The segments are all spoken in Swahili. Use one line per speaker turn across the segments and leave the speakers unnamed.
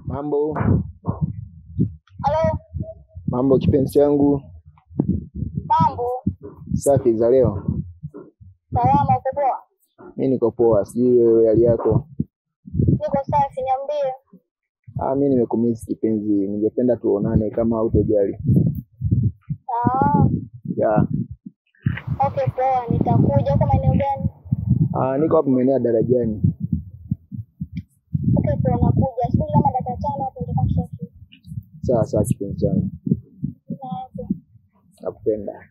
Mambo.
Halo.
Mambo kipenzi changu.
Mambo.
Safi za leo.
Salama, uko poa?
Mimi niko poa, sijui wewe hali yako.
Niko safi, niambie.
Mimi nimekumisi kipenzi, ningependa tuonane kama hutojali. Ya.
Okay, poa, nitakuja. Uko maeneo gani?
Niko hapa maeneo ya Darajani.
Okay, poa, nakuja. Sikuja kama dakika 5 hapo ndio kashafi.
Sawa kipenzi changu. Nakupenda.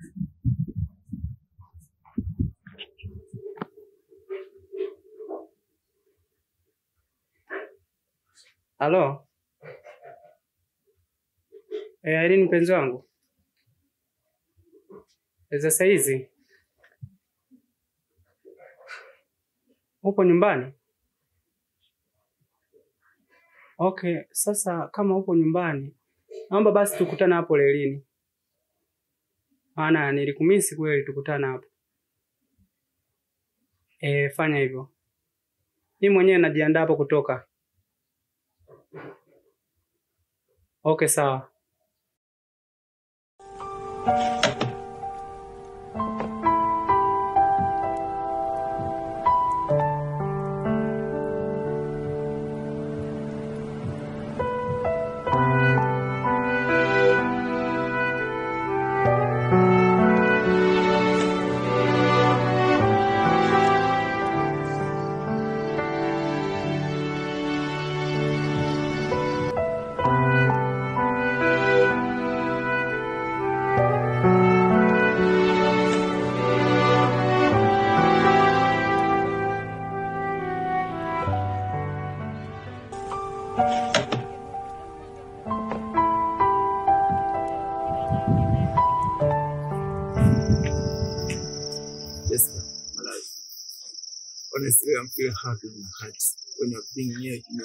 Halo. Irene mpenzi wangu. Sasa hizi upo nyumbani? Okay, sasa kama upo nyumbani, naomba basi tukutane hapo lelini. Maana nilikumisi kweli tukutane hapo. Fanya hivyo. Mimi mwenyewe najiandaa hapo kutoka. Okay, sawa.
Honestly, I'm feeling happy in my heart when you're being near me.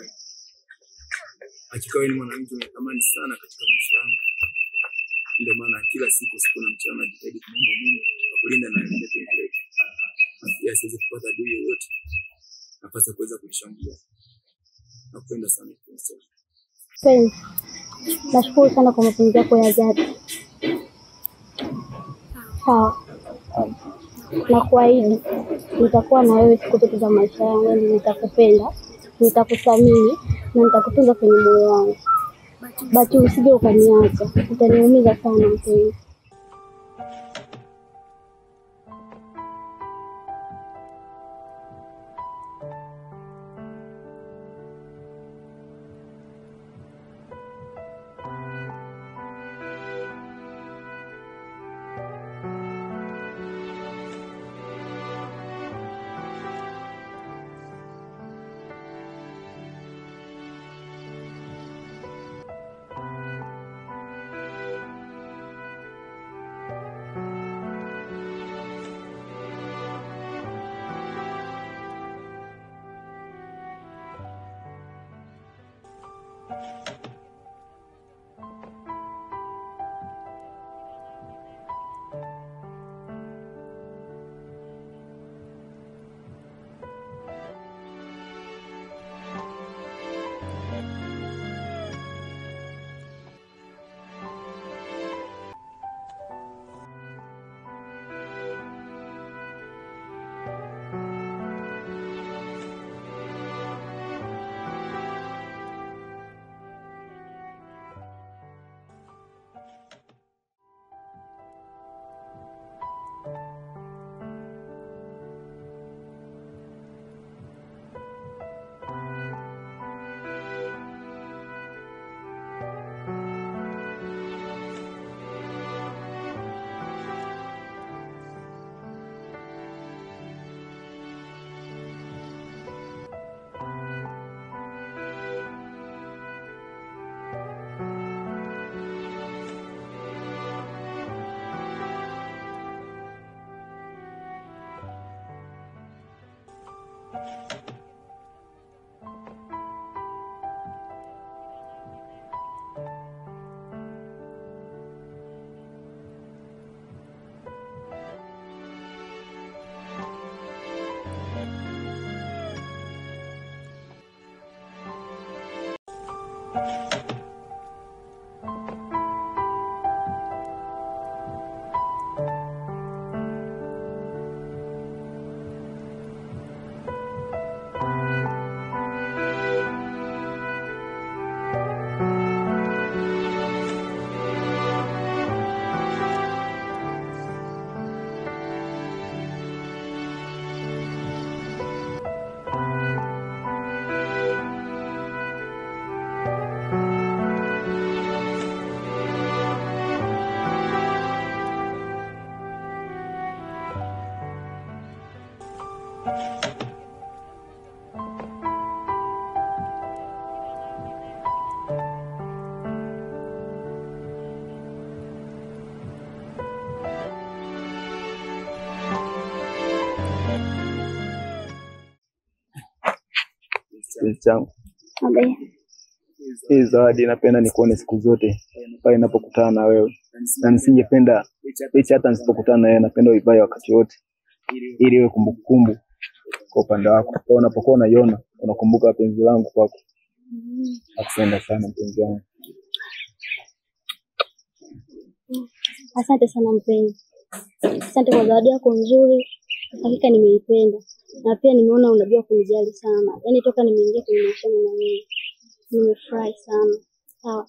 Hakika wewe ni mwanamke natamani sana katika maisha yangu. Ndio maana kila siku na mchana najitahidi kumwomba Mungu akulinda na alinde penzi letu. Yes, siwezi kupata adui yoyote. Napaswa kuweza kulishambulia. Nakupenda sana kipenzi.
Nashukuru sana kwa mapenzi yako ya dhati. Sawa. Na kuahidi nitakuwa na wewe siku zote za maisha yangu, nitakupenda, nitakuthamini na nitakutunza kwenye moyo wangu. Basi usije ukaniacha, utaniumiza sana mpenzi.
changu.
Abe.
Hii zawadi napenda nikuone siku zote pale ninapokutana na wewe. Na nisingependa hata nisipokutana na wewe, napenda uivae wakati wote ili iwe kumbukumbu kwa upande wako. Kwa unapokuwa unaiona unakumbuka penzi langu kwako. Nakupenda sana mpenzi wangu.
Asante sana mpenzi. Asante kwa zawadi yako nzuri. Hakika nimeipenda. Na pia nimeona unajua kunijali sana. Yaani toka nimeingia kwenye maisha na wewe nimefurahi sana. Sawa.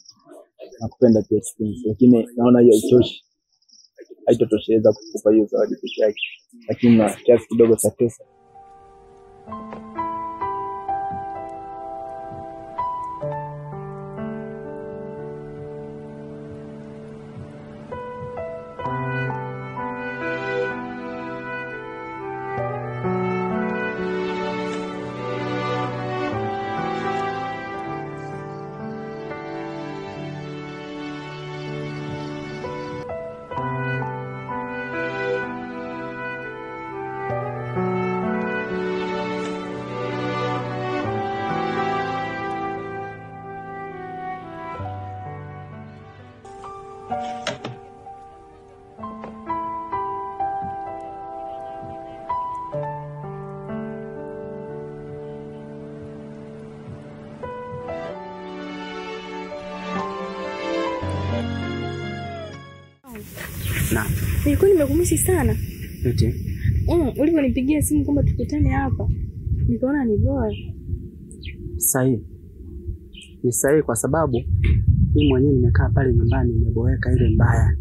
Nakupenda pia kipenzi, lakini naona hiyo haitoshi. Haitotosheleza kukupa hiyo zawadi pekee yake. Lakini na kiasi kidogo cha pesa.
Na
nilikuwa nimekumisi sana.
eti
Uliponipigia simu kwamba tukutane hapa, nikaona ni bora.
sahihi. Ni sahihi kwa sababu mimi mwenyewe nimekaa pale nyumbani nimeboeka ile mbaya.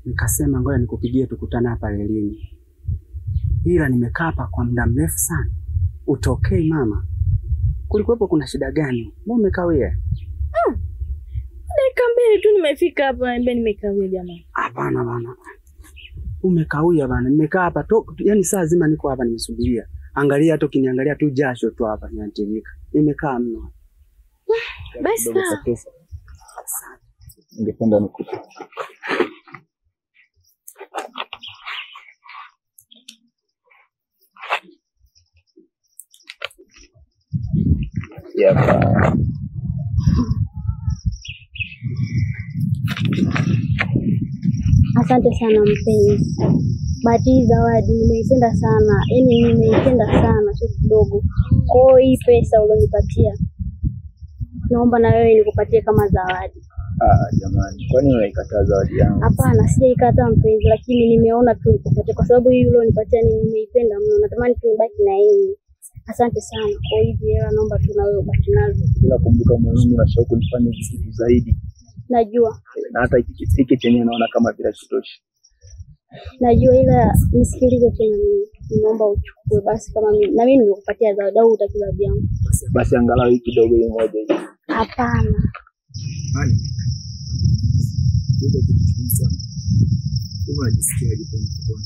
Nikasema ngoja nikupigie tukutane hapa lelini. Ila nimekaa hapa kwa muda mrefu sana. Utokei mama. Kulikuwepo kuna shida gani? Mbona umekawia?
Dakika mbili tu nimefika hapa, naambia nimekawia jamani.
Hapana bana. Umekawia bana. Nimekaa hapa yani saa zima niko hapa nimesubiria. Angalia hata ukiniangalia tu jasho tu hapa ninatirika. Nimekaa mno.
Basi sawa.
Ningependa nikupe.
Asante sana mpenzi. Bahati zawadi nimeipenda sana. Yaani nimeipenda sana sio kidogo. Kwa hii pesa ulionipatia, naomba na wewe nikupatie kama zawadi.
Jamani, kwani unaikataa zawadi yangu?
Hapana, sijaikataa mpenzi, lakini nimeona tu nikupatie kwa sababu hii ulionipatia nimeipenda mno. Natamani tu nibaki na yeye. Asante sana. Kwa hiyo hela naomba tu na wewe ubaki nazo.
Bila kumbuka mwanangu na shauku nifanye vitu zaidi.
Najua.
Na hata hiki chenye naona kama bila kitoshi.
Najua, ila nisikilize tu na mimi. Naomba uchukue basi kama mimi. Na mimi nikupatia zawadi au utaki zawadi yangu?
Basi angalau hii kidogo hiyo moja hivi.
Hapana.
Hani. Ndio kitu kingine. Unajisikiaje kwa mkono?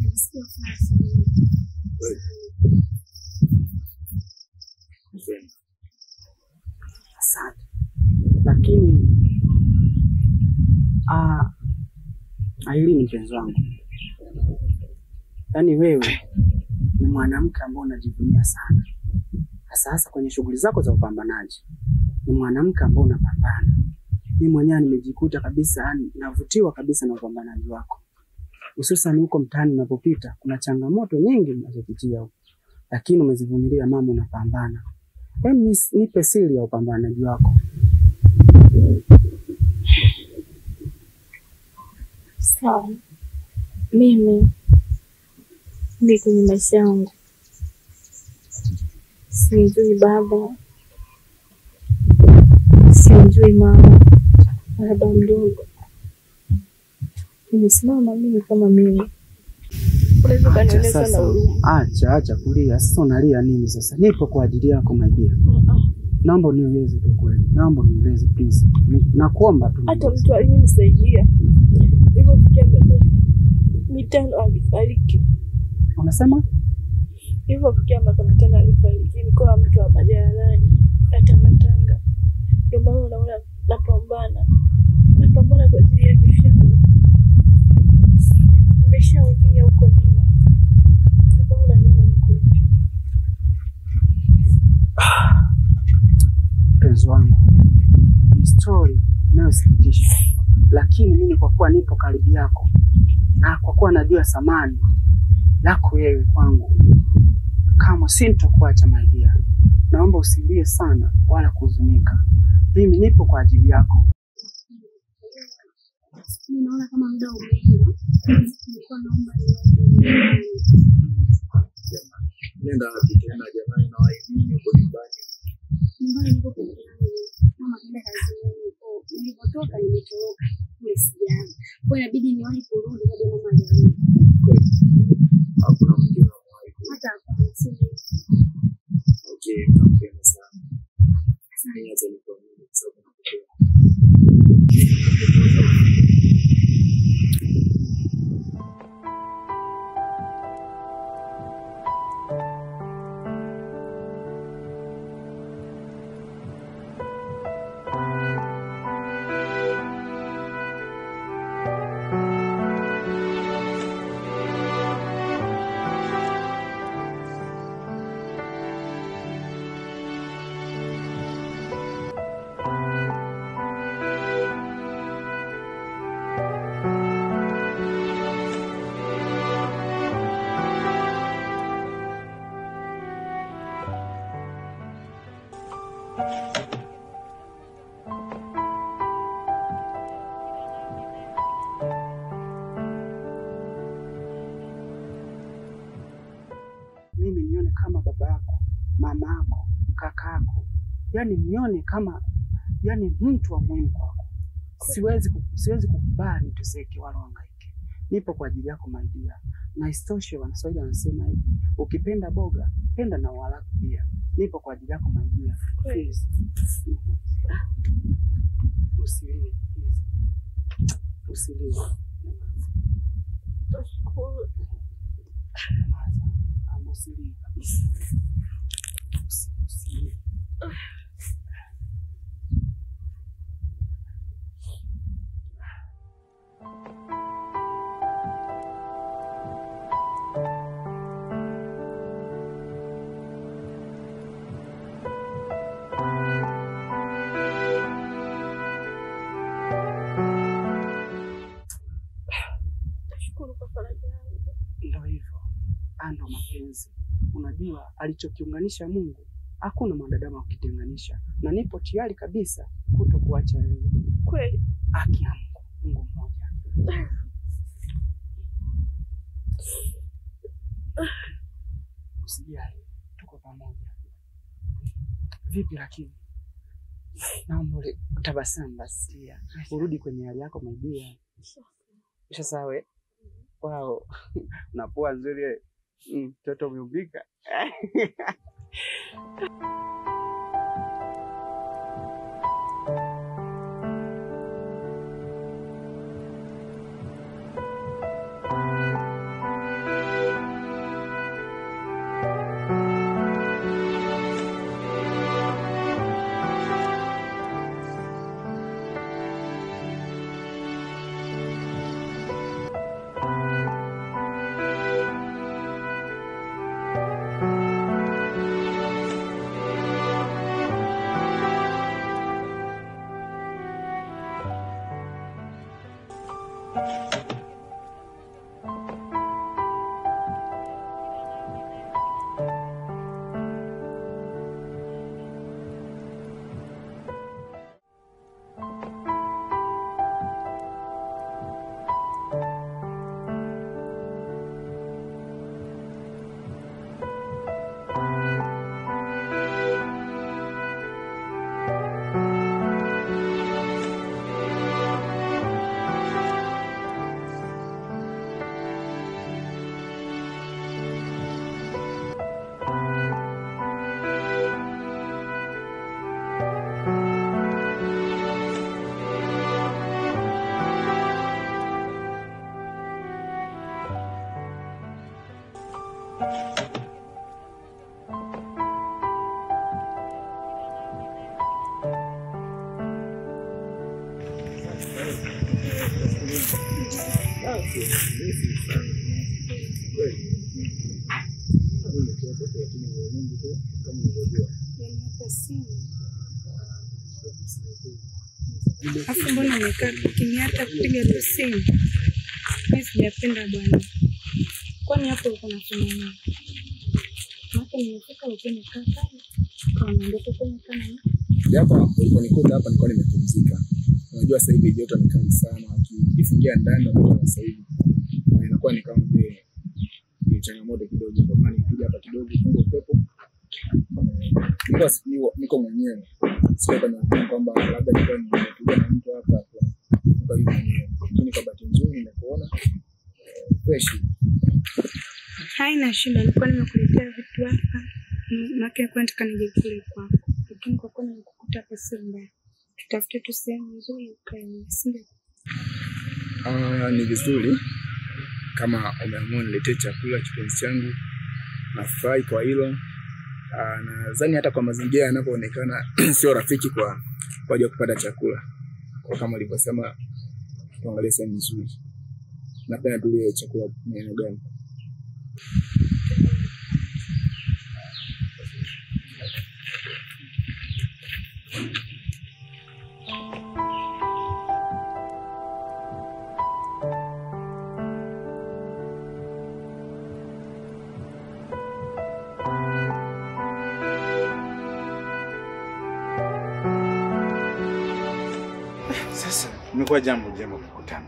Najisikia furaha sana.
Asante. Lakini Aili ni mpenzi wangu. Yaani wewe ni mwanamke ambaye unajivunia sana. Hasa kwenye shughuli zako za upambanaji. Ni mwanamke ambaye unapambana. Mimi mwenyewe nimejikuta kabisa, yani navutiwa kabisa na upambanaji wako. Hususan huko mtaani unapopita kuna changamoto nyingi unazopitia huko. Lakini umezivumilia mama, unapambana. Hebu nipe siri ya upambanaji wako.
Sawa. Mimi kwenye maisha yangu simjui baba, simjui mama, baba mdogo. Nimesimama mimi kama mimi. Unaweza kanieleza na huruma?
Acha kulia. Sasa unalia nini sasa? Nipo kwa ajili yako my dear. Naomba nieleze tu kweli. Naomba nieleze please. Nakuomba tu.
Hata mtu aliyenisaidia. Niko fikia mbele. Ni mitano alifariki.
Unasema?
Nilipofikia miaka mitano alifariki. Nilikuwa mtu wa majalalani na Tanga. Ndio maana unaona napambana kwa ajili ya kesho yangu. Nimeshaumia huko nyuma. Ndio maana unaniona niko.
Mpenzi wangu, ni story inayosikitisha, lakini mimi kwa kuwa nipo karibu yako na kwa kuwa najua thamani yako wewe kwangu, kama sintokuacha my dear, naomba usilie sana wala kuhuzunika. Mimi nipo kwa ajili yako.
Ninaona kama muda umeenda. Nilikuwa naomba
Nenda wapi tena jamani, na wapi mimi uko nyumbani?
Nyumbani niko peke yangu. Mama kaenda kazini. Nilipotoka nimetoroka kule sijana. Kwa inabidi niwahi kurudi hadi mama ajarudi.
Kweli. Hakuna mwingine wa wapi.
Hata hapana sisi.
Okay, nampenda sana. Sasa acha nikwambie kwa sababu nakupenda.
Mimi nione kama baba yako, mama yako, kaka yako. Yaani nione kama mtu wa muhimu kwako. Siwezi kukubali tuseke wala hangaike. Nipo kwa ajili yako my dear. Na istoshe Waswahili wanasema hivi, ukipenda boga, penda na wala pia. Nipo kwa ajili yako my dear. Please. Usilie, please. Usilie.
Tashukuru.
Usilie kabisa. Usilie.
Tashukuru kwa faraja yangu.
Ndio hivyo. Ando mapenzi. Unajua alichokiunganisha Mungu hakuna mwanadamu akitenganisha, na nipo tayari kabisa kutokuacha wewe.
Kweli.
Haki ya Mungu mmoja. Usijali, tuko pamoja. Vipi lakini? Naomba utabasamu basi. Urudi kwenye hali yako my dear. Kisha sawe. Wow. Unapua nzuri. Mtoto umeumbika.
Afu mbona umekaa kimya hata kupiga tu simu? Mimi sijapenda bwana. Kwani hapo uko nafanya nini? Maka nimefika upende kaka. Kwa ndio kufanya kama nini?
Hapa uliponikuta hapa nilikuwa nimepumzika. Unajua sasa hivi joto ni kali sana, ukijifungia ndani na sasa hivi inakuwa ni kama vile ni changamoto kidogo, kwa maana nikuja hapa kidogo funga upepo. Niko mwenyewe. Sio kama kwamba labda nilikuwa nimekuja na mtu hapa kwa hiyo mwenyewe. Lakini kwa bahati nzuri nimekuona fresh.
Haina shida, nilikuwa nimekuletea vitu hapa. Maka kwa nataka nije kule kwako. Lakini kwa kuwa nimekukuta hapa sio mbaya. Tutafute tu sehemu nzuri ukae, sio?
Ni vizuri kama umeamua niletee chakula kipenzi changu. Nafurahi kwa hilo. Nadhani hata kwa mazingira yanapoonekana sio rafiki kwa ajili ya kupata chakula. Kwa kama ulivyosema tuangalie sehemu nzuri. Napenda tule chakula maeneo gani?
Sasa imekuwa jambo jema kukutana.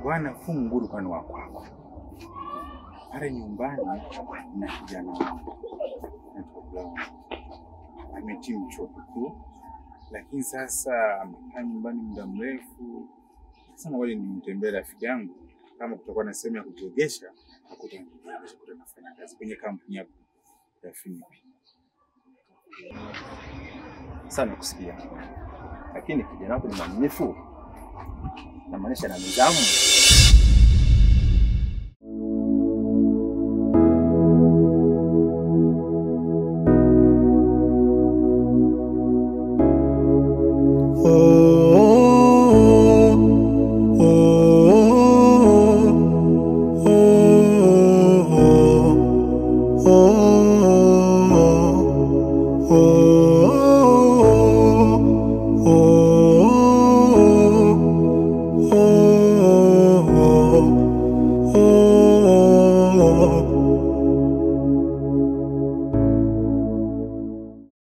Bwana fungu kwani wa kwako. Pale nyumbani na kijana wangu. Ametimu chuo kikuu. Lakini sasa amekaa nyumbani muda mrefu. Sasa ngoja nimtembelee rafiki yangu kama kutakuwa na sehemu ya kujiogesha, nafanya kazi kwenye kampuni ya Philip.
Sana kusikia. Lakini kijana wako ni mwaminifu. Na maanisha na nidhamu.
Oh